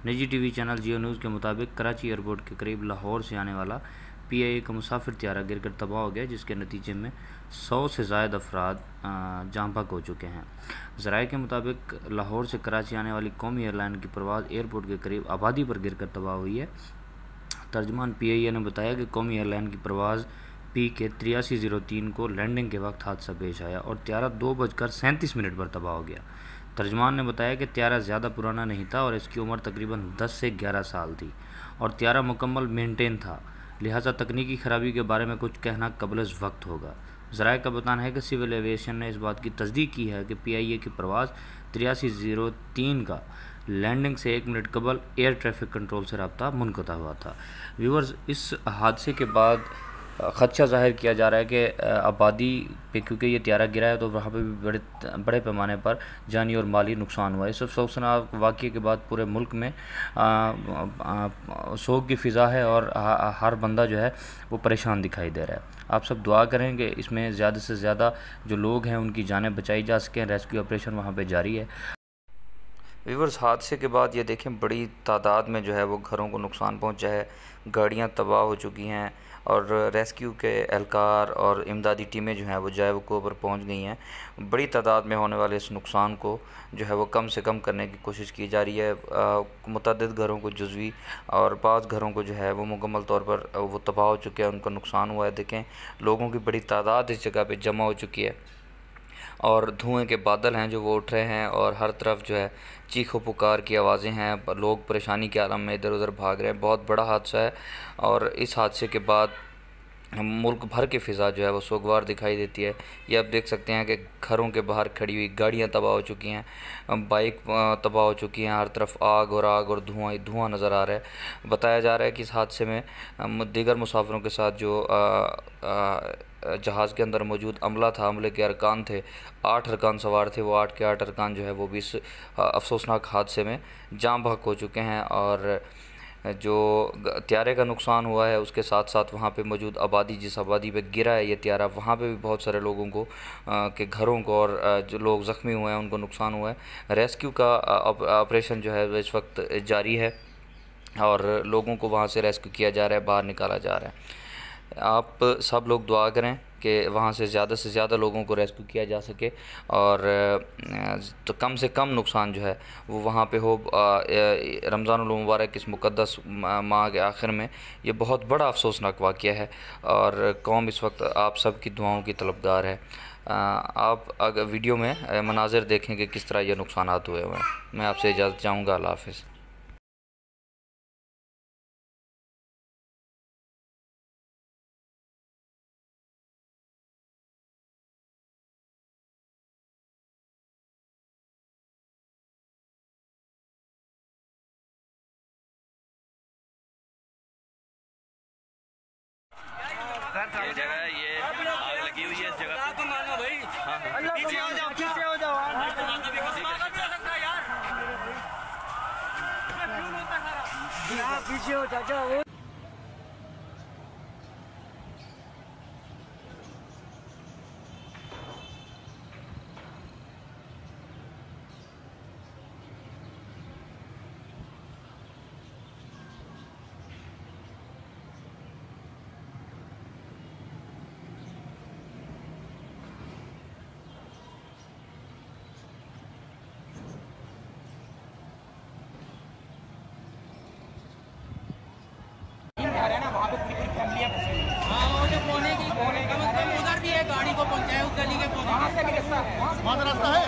निजी TV channel जियो news के मुताबिक कराची एयरपोर्ट के करीब लाहौर से आने वाला PIA का मुसाफिर त्यारा गिरकर तबाह हो गया, जिसके नतीजे में 100 से ज़ायद अफराद जाँ बहक हो चुके हैं। ज़राए के मुताबिक लाहौर से कराची आने वाली कौमी एयरलाइन की परवाज़ एयरपोर्ट के करीब आबादी पर गिरकर तबाह हुई है। तर्जमान PIA ने बताया कि कौमी एयरलाइन की परवाज़ PK 8303 को लैंडिंग के वक्त हादसा पेश आया और त्यारा 2:37 पर तबाह हो गया। तर्जमान ने बताया कि त्यारा ज़्यादा पुराना नहीं था और इसकी उम्र तकरीबन 10 से 11 साल थी और त्यारा मुकम्मल मेंटेन था, लिहाजा तकनीकी खराबी के बारे में कुछ कहना कबल वक्त होगा। ज़राए का बताना है कि सिविल एविएशन ने इस बात की तस्दीक की है कि PIA की परवाज़ 8303 का लैंडिंग से 1 मिनट कबल एयर ट्रैफिक कंट्रोल से रब्ता मुनक़ता हुआ था। व्यूअर्स, इस हादसे के बाद ख़दशा ज़ाहिर किया जा रहा है कि आबादी पे, क्योंकि ये त्यारा गिरा है तो वहाँ पे भी बड़े पैमाने पर जानी और माली नुकसान हुआ है। इस अफसोसनाक वाक़ये के बाद पूरे मुल्क में सोग की फ़िज़ा है और हर बंदा जो है वो परेशान दिखाई दे रहा है। आप सब दुआ करें कि इसमें ज़्यादा से ज़्यादा जो लोग हैं उनकी जानें बचाई जा सकें। रेस्क्यू ऑपरेशन वहाँ पर जारी है। व्यूअर्स, हादसे के बाद ये देखें बड़ी तादाद में जो है वो घरों को नुकसान पहुंचा है, गाड़ियां तबाह हो चुकी हैं और रेस्क्यू के एहलकार और इमदादी टीमें जो हैं वो जाए वक़ूअ पर पहुंच गई हैं। बड़ी तादाद में होने वाले इस नुकसान को जो है वो कम से कम करने की कोशिश की जा रही है। मुतअद्दिद घरों को जुज़वी और बाज़ घरों को जो है वो मुकम्मल तौर पर वो तबाह हो चुके हैं, उनका नुकसान हुआ है। देखें, लोगों की बड़ी तादाद इस जगह पर जमा हो चुकी है और धुएं के बादल हैं जो वो उठ रहे हैं और हर तरफ जो है चीखो पुकार की आवाज़ें हैं। लोग परेशानी के आलम में इधर उधर भाग रहे हैं। बहुत बड़ा हादसा है और इस हादसे के बाद मुल्क भर की फ़िज़ा जो है वो सोगवार दिखाई देती है। ये आप देख सकते हैं कि घरों के बाहर खड़ी हुई गाड़ियां तबाह हो चुकी हैं, बाइक तबाह हो चुकी हैं, हर तरफ आग और धुआं धुआं नज़र आ रहा है। बताया जा रहा है कि इस हादसे में दीगर मुसाफिरों के साथ जो जहाज़ के अंदर मौजूद अमला था, अमले के अरकान थे, 8 अरकान सवार थे। वो 8 के 8 अरकान जो है वो भी इस अफसोसनाक हादसे में जाँ बहक हो चुके हैं। और जो त्यारे का नुकसान हुआ है उसके साथ साथ वहाँ पे मौजूद आबादी, जिस आबादी पे गिरा है ये त्यारा, वहाँ पे भी बहुत सारे लोगों को के घरों को और जो लोग ज़ख्मी हुए हैं उनको नुकसान हुआ है। रेस्क्यू का ऑपरेशन जो है इस वक्त जारी है और लोगों को वहाँ से रेस्क्यू किया जा रहा है, बाहर निकाला जा रहा है। आप सब लोग दुआ करें कि वहाँ से ज़्यादा लोगों को रेस्क्यू किया जा सके और तो कम से कम नुकसान जो है वो वहाँ पे हो। रमज़ानुल मुबारक इस मुक़द्दस माह के आखिर में ये बहुत बड़ा अफसोसनाक वाक़या है और कौम इस वक्त आप सब की दुआओं की तलबगार है। आप अगर वीडियो में मनाज़िर देखें कि किस तरह ये नुकसानात हुए हैं। मैं आपसे इजाज़त चाहूँगा। अल्लाह हाफ़िज़। ये जगह है, ये आग लगी हुई है इस जगह पे। भाई पीछे हो जाओ, पीछे हो जाओ। पीछे हो चाचा। उधर भी है, गाड़ी को पहुंचाए उस गली के वहाँ से भी रास्ता है।